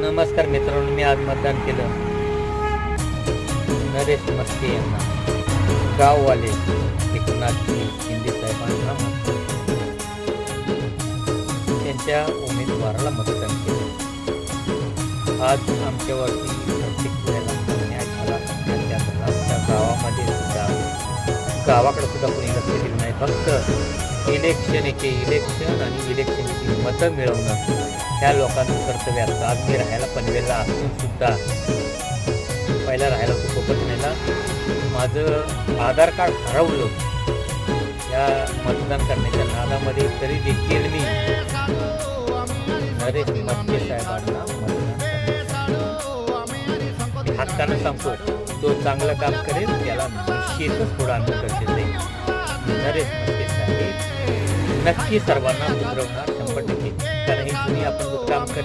नमस्कार मित्रांनो, मी आज मतदान केलं नरेश मस्के यांना. गाववाले एकनाथ शिंदे साहेबांना त्यांच्या उमेदवाराला मतदान केलं. आज आमच्यावरती प्रत्येक वेळेला अन्याय झाला. आमच्या गावामध्ये सुद्धा गावाकडे सुद्धा कोणी लक्ष दिलं नाही. फक्त इलेक्शन आणि इलेक्शनची मतं मिळवणं ह्या लोकांचं कर्तव्य असतं. आज मी राहायला पनवेलला असून सुद्धा पहिला राहायला तो कोकणला माझं आधार कार्ड हरवलं या मतदान करण्याच्या नादामध्ये, तरी देखील मी नरेश मस्के साहेबांना मतदान करण्यासाठी हक्कानं सांगतो. जो चांगलं काम करेल त्याला निश्चितच पुढं आणणं गरजेचं आहे. नरेश मस्के साहेब नक्की सर्वांना उतरवणार 100%. कारण हे तुम्ही आपण काम करेल